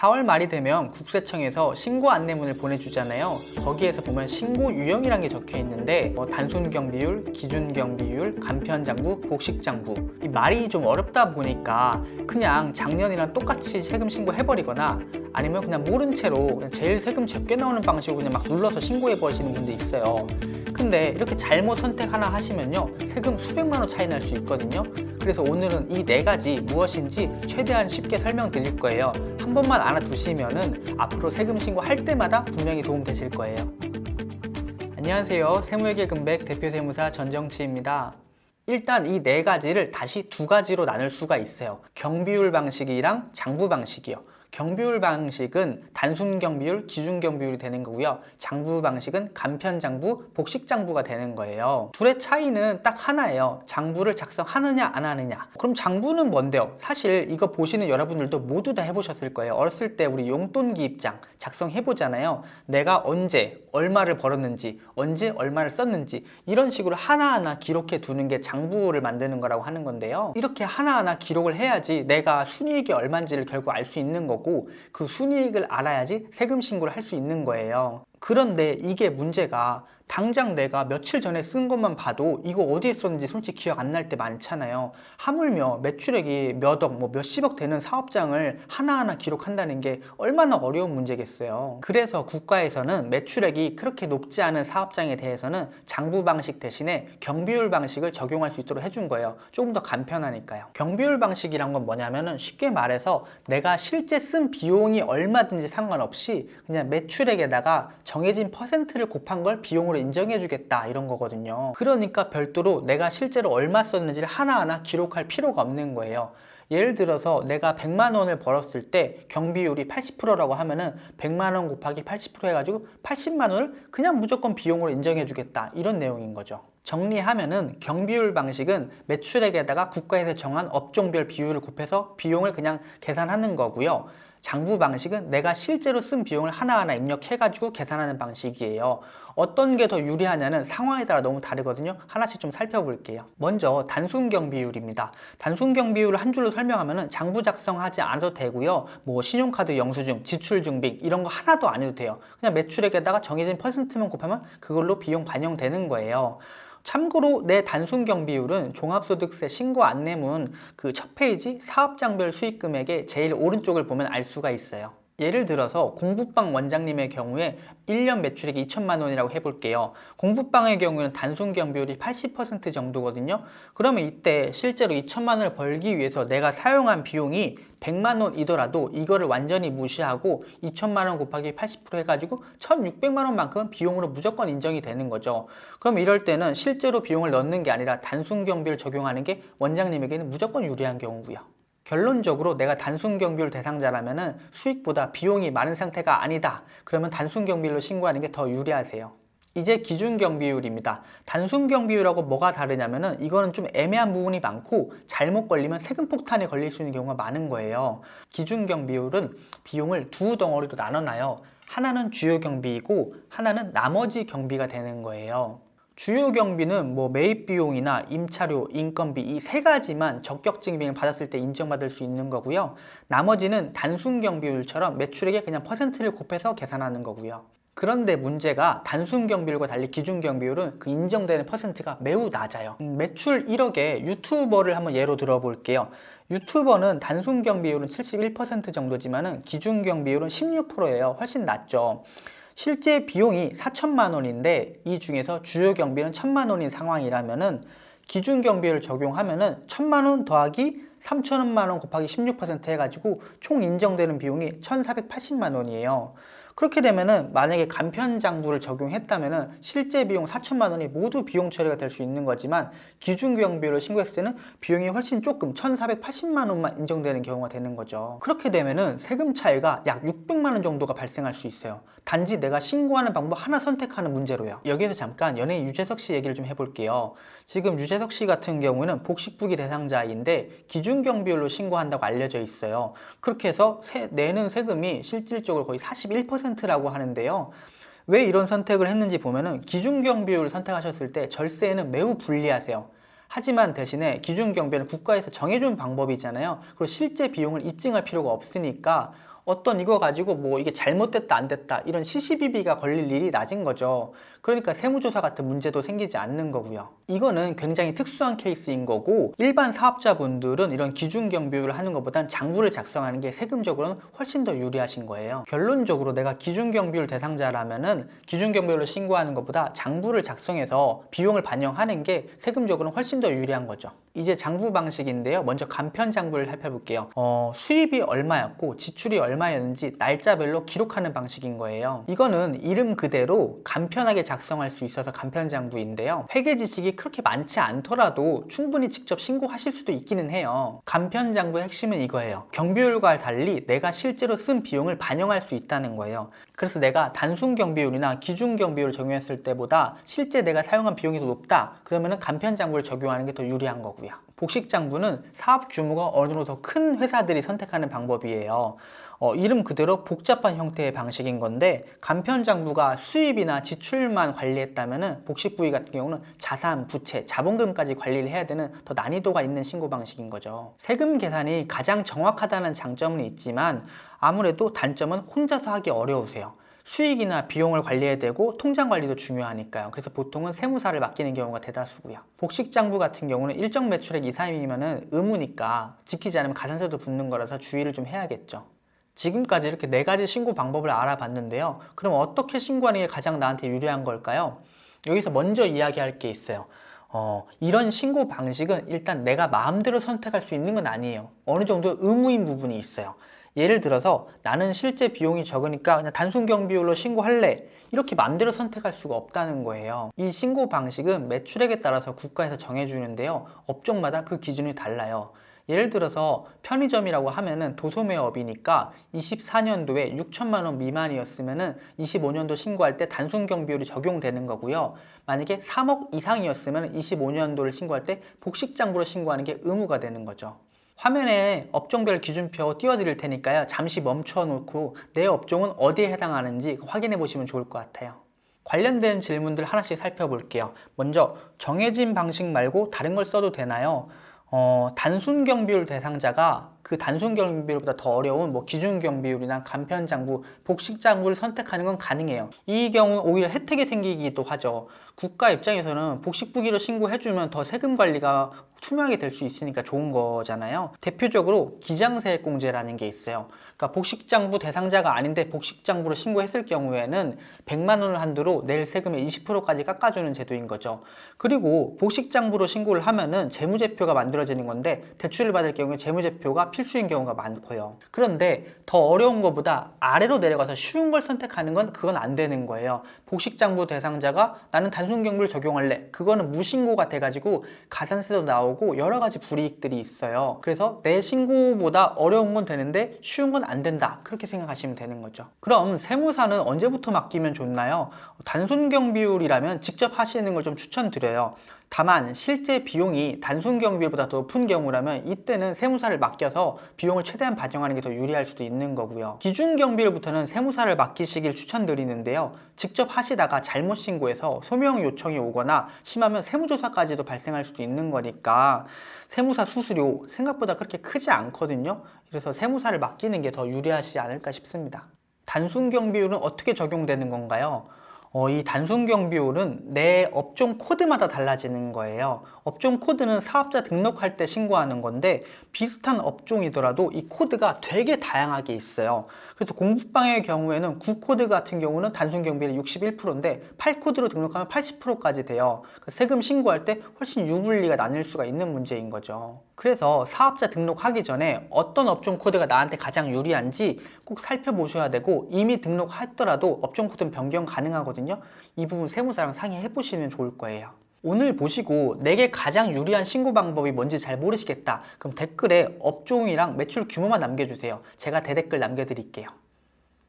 4월 말이 되면 국세청에서 신고 안내문을 보내주잖아요. 거기에서 보면 신고 유형이란 게 적혀 있는데 단순 경비율, 기준 경비율, 간편장부, 복식장부, 이 말이 좀 어렵다 보니까 그냥 작년이랑 똑같이 세금 신고해버리거나 아니면 그냥 모른 채로 그냥 제일 세금 적게 나오는 방식으로 그냥 막 눌러서 신고해 버리시는 분도 있어요. 근데 이렇게 잘못 선택 하나 하시면요, 세금 수백만 원 차이 날 수 있거든요. 그래서 오늘은 이 네 가지 무엇인지 최대한 쉽게 설명드릴 거예요. 한 번만 알아두시면은 앞으로 세금 신고할 때마다 분명히 도움 되실 거예요. 안녕하세요. 세무회계 금백 대표 세무사 전정치입니다. 일단 이 네 가지를 다시 두 가지로 나눌 수가 있어요. 경비율 방식이랑 장부 방식이요. 경비율 방식은 단순 경비율, 기준 경비율이 되는 거고요. 장부 방식은 간편 장부, 복식 장부가 되는 거예요. 둘의 차이는 딱 하나예요. 장부를 작성하느냐 안 하느냐. 그럼 장부는 뭔데요? 사실 이거 보시는 여러분들도 모두 다 해보셨을 거예요. 어렸을 때 우리 용돈 기입장 작성해보잖아요. 내가 언제 얼마를 벌었는지, 언제 얼마를 썼는지 이런 식으로 하나하나 기록해 두는 게 장부를 만드는 거라고 하는 건데요. 이렇게 하나하나 기록을 해야지 내가 순이익이 얼마인지를 결국 알 수 있는 거고, 그 순이익을 알아야지 세금 신고를 할 수 있는 거예요. 그런데 이게 문제가 당장 내가 며칠 전에 쓴 것만 봐도 이거 어디에 썼는지 솔직히 기억 안 날 때 많잖아요. 하물며 매출액이 몇 억, 몇십억 되는 사업장을 하나하나 기록한다는 게 얼마나 어려운 문제겠어요. 그래서 국가에서는 매출액이 그렇게 높지 않은 사업장에 대해서는 장부 방식 대신에 경비율 방식을 적용할 수 있도록 해준 거예요. 조금 더 간편하니까요. 경비율 방식이란 건 뭐냐면은 쉽게 말해서 내가 실제 쓴 비용이 얼마든지 상관없이 그냥 매출액에다가 정해진 퍼센트를 곱한 걸 비용으로 인정해주겠다 이런 거거든요. 그러니까 별도로 내가 실제로 얼마 썼는지를 하나하나 기록할 필요가 없는 거예요. 예를 들어서 내가 100만 원을 벌었을 때 경비율이 80%라고 하면은 100만 원 곱하기 80% 해가지고 80만 원을 그냥 무조건 비용으로 인정해주겠다 이런 내용인 거죠. 정리하면은 경비율 방식은 매출액에다가 국가에서 정한 업종별 비율을 곱해서 비용을 그냥 계산하는 거고요. 장부 방식은 내가 실제로 쓴 비용을 하나하나 입력해가지고 계산하는 방식이에요. 어떤 게 더 유리하냐는 상황에 따라 너무 다르거든요. 하나씩 좀 살펴볼게요. 먼저 단순 경비율입니다. 단순 경비율을 한 줄로 설명하면은 장부 작성하지 않아도 되고요. 신용카드 영수증, 지출 증빙 이런 거 하나도 안 해도 돼요. 그냥 매출액에다가 정해진 퍼센트만 곱하면 그걸로 비용 반영되는 거예요. 참고로 내 단순 경비율은 종합소득세 신고 안내문 그 첫 페이지 사업장별 수익금액의 제일 오른쪽을 보면 알 수가 있어요. 예를 들어서 공부방 원장님의 경우에 1년 매출액이 2천만 원이라고 해볼게요. 공부방의 경우에는 단순 경비율이 80% 정도거든요. 그러면 이때 실제로 2천만 원을 벌기 위해서 내가 사용한 비용이 100만 원이더라도 이거를 완전히 무시하고 2천만 원 곱하기 80% 해가지고 1,600만 원만큼 비용으로 무조건 인정이 되는 거죠. 그럼 이럴 때는 실제로 비용을 넣는 게 아니라 단순 경비를 적용하는 게 원장님에게는 무조건 유리한 경우고요. 결론적으로 내가 단순 경비율 대상자라면은 수익보다 비용이 많은 상태가 아니다. 그러면 단순 경비율로 신고하는 게 더 유리하세요. 이제 기준 경비율입니다. 단순 경비율하고 뭐가 다르냐면은 이거는 좀 애매한 부분이 많고 잘못 걸리면 세금 폭탄에 걸릴 수 있는 경우가 많은 거예요. 기준 경비율은 비용을 두 덩어리로 나눠놔요. 하나는 주요 경비이고 하나는 나머지 경비가 되는 거예요. 주요 경비는 매입 비용이나 임차료, 인건비 이 세 가지만 적격 증빙을 받았을 때 인정받을 수 있는 거고요. 나머지는 단순 경비율처럼 매출액에 그냥 퍼센트를 곱해서 계산하는 거고요. 그런데 문제가 단순 경비율과 달리 기준 경비율은 그 인정되는 퍼센트가 매우 낮아요. 매출 1억에 유튜버를 한번 예로 들어볼게요. 유튜버는 단순 경비율은 71% 정도지만은 기준 경비율은 16%예요. 훨씬 낮죠. 실제 비용이 4천만 원인데 이 중에서 주요 경비는 1,000만 원인 상황이라면은 기준 경비를 적용하면은 1,000만 원 더하기 3천만 원 곱하기 16% 해가지고 총 인정되는 비용이 1,480만 원이에요. 그렇게 되면은 만약에 간편 장부를 적용했다면은 실제 비용 4천만 원이 모두 비용 처리가 될 수 있는 거지만 기준 경비를 신고했을 때는 비용이 훨씬 조금 1,480만 원만 인정되는 경우가 되는 거죠. 그렇게 되면은 세금 차이가 약 600만 원 정도가 발생할 수 있어요. 단지 내가 신고하는 방법 하나 선택하는 문제로요. 여기서 잠깐 연예인 유재석 씨 얘기를 좀 해볼게요. 지금 유재석 씨 같은 경우는 복식부기 대상자인데 기준 경비율로 신고한다고 알려져 있어요. 그렇게 해서 내는 세금이 실질적으로 거의 41%라고 하는데요. 왜 이런 선택을 했는지 보면은 기준 경비율을 선택하셨을 때 절세에는 매우 불리하세요. 하지만 대신에 기준 경비는 국가에서 정해준 방법이잖아요. 그리고 실제 비용을 입증할 필요가 없으니까 어떤 이거 가지고 뭐 이게 잘못됐다 안 됐다 이런 시시비비가 걸릴 일이 낮은 거죠. 그러니까 세무조사 같은 문제도 생기지 않는 거고요. 이거는 굉장히 특수한 케이스인 거고, 일반 사업자분들은 이런 기준경비율을 하는 것보단 장부를 작성하는 게 세금적으로는 훨씬 더 유리하신 거예요. 결론적으로 내가 기준경비율 대상자라면은 기준경비율로 신고하는 것보다 장부를 작성해서 비용을 반영하는 게 세금적으로는 훨씬 더 유리한 거죠. 이제 장부 방식인데요. 먼저 간편장부를 살펴볼게요. 수입이 얼마였고 지출이 얼마였는지 날짜별로 기록하는 방식인 거예요. 이거는 이름 그대로 간편하게 작성할 수 있어서 간편장부인데요. 회계 지식이 그렇게 많지 않더라도 충분히 직접 신고하실 수도 있기는 해요. 간편장부의 핵심은 이거예요. 경비율과 달리 내가 실제로 쓴 비용을 반영할 수 있다는 거예요. 그래서 내가 단순 경비율이나 기준 경비율을 적용했을 때보다 실제 내가 사용한 비용이 더 높다, 그러면은 간편장부를 적용하는 게 더 유리한 거고요. 복식장부는 사업 규모가 어느 정도 더 큰 회사들이 선택하는 방법이에요. 이름 그대로 복잡한 형태의 방식인 건데, 간편장부가 수입이나 지출만 관리했다면 복식부위 같은 경우는 자산, 부채, 자본금까지 관리를 해야 되는 더 난이도가 있는 신고 방식인 거죠. 세금 계산이 가장 정확하다는 장점은 있지만 아무래도 단점은 혼자서 하기 어려우세요. 수익이나 비용을 관리해야 되고 통장 관리도 중요하니까요. 그래서 보통은 세무사를 맡기는 경우가 대다수고요. 복식장부 같은 경우는 일정 매출액 이상이면 의무니까 지키지 않으면 가산세도 붙는 거라서 주의를 좀 해야겠죠. 지금까지 이렇게 4가지 신고 방법을 알아봤는데요. 그럼 어떻게 신고하는 게 가장 나한테 유리한 걸까요? 여기서 먼저 이야기할 게 있어요. 이런 신고 방식은 일단 내가 마음대로 선택할 수 있는 건 아니에요. 어느 정도 의무인 부분이 있어요. 예를 들어서 나는 실제 비용이 적으니까 그냥 단순 경비율로 신고할래, 이렇게 마음대로 선택할 수가 없다는 거예요. 이 신고 방식은 매출액에 따라서 국가에서 정해주는데요. 업종마다 그 기준이 달라요. 예를 들어서 편의점이라고 하면은 도소매업이니까 24년도에 6천만 원 미만이었으면은 25년도 신고할 때 단순 경비율이 적용되는 거고요. 만약에 3억 이상이었으면 25년도를 신고할 때 복식장부로 신고하는 게 의무가 되는 거죠. 화면에 업종별 기준표 띄워드릴 테니까요. 잠시 멈춰 놓고 내 업종은 어디에 해당하는지 확인해 보시면 좋을 것 같아요. 관련된 질문들 하나씩 살펴볼게요. 먼저 정해진 방식 말고 다른 걸 써도 되나요? 단순 경비율 대상자가 그 단순 경비율보다 더 어려운 기준 경비율이나 간편장부, 복식장부를 선택하는 건 가능해요. 이 경우 오히려 혜택이 생기기도 하죠. 국가 입장에서는 복식부기로 신고해주면 더 세금 관리가 투명하게 될 수 있으니까 좋은 거잖아요. 대표적으로 기장세액공제라는 게 있어요. 그러니까 복식장부 대상자가 아닌데 복식장부로 신고했을 경우에는 100만 원을 한도로 낼 세금의 20%까지 깎아주는 제도인 거죠. 그리고 복식장부로 신고를 하면은 재무제표가 만들어지는 건데, 대출을 받을 경우에 재무제표가 필수인 경우가 많고요. 그런데 더 어려운 것보다 아래로 내려가서 쉬운 걸 선택하는 건 그건 안 되는 거예요. 복식장부 대상자가 나는 단순 경비를 적용할래, 그거는 무신고가 돼가지고 가산세도 나오고 여러 가지 불이익들이 있어요. 그래서 내 신고보다 어려운 건 되는데 쉬운 건 안 된다, 그렇게 생각하시면 되는 거죠. 그럼 세무사는 언제부터 맡기면 좋나요? 단순 경비율이라면 직접 하시는 걸 좀 추천드려요. 다만 실제 비용이 단순 경비율보다 더 높은 경우라면 이때는 세무사를 맡겨서 비용을 최대한 반영하는 게 더 유리할 수도 있는 거고요. 기준 경비율부터는 세무사를 맡기시길 추천드리는데요. 직접 하시다가 잘못 신고해서 소명 요청이 오거나 심하면 세무조사까지도 발생할 수도 있는 거니까 세무사 수수료 생각보다 그렇게 크지 않거든요. 그래서 세무사를 맡기는 게 더 유리하지 않을까 싶습니다. 단순 경비율은 어떻게 적용되는 건가요? 이 단순 경비율은 내 업종 코드마다 달라지는 거예요. 업종 코드는 사업자 등록할 때 신고하는 건데 비슷한 업종이더라도 이 코드가 되게 다양하게 있어요. 그래서 공부방의 경우에는 9코드 같은 경우는 단순 경비율이 61%인데 8코드로 등록하면 80%까지 돼요. 세금 신고할 때 훨씬 유불리가 나뉠 수가 있는 문제인 거죠. 그래서 사업자 등록하기 전에 어떤 업종 코드가 나한테 가장 유리한지 꼭 살펴보셔야 되고, 이미 등록했더라도 업종 코드는 변경 가능하거든요. 이 부분 세무사랑 상의해 보시면 좋을 거예요. 오늘 보시고 내게 가장 유리한 신고 방법이 뭔지 잘 모르시겠다, 그럼 댓글에 업종이랑 매출 규모만 남겨주세요. 제가 대댓글 남겨드릴게요.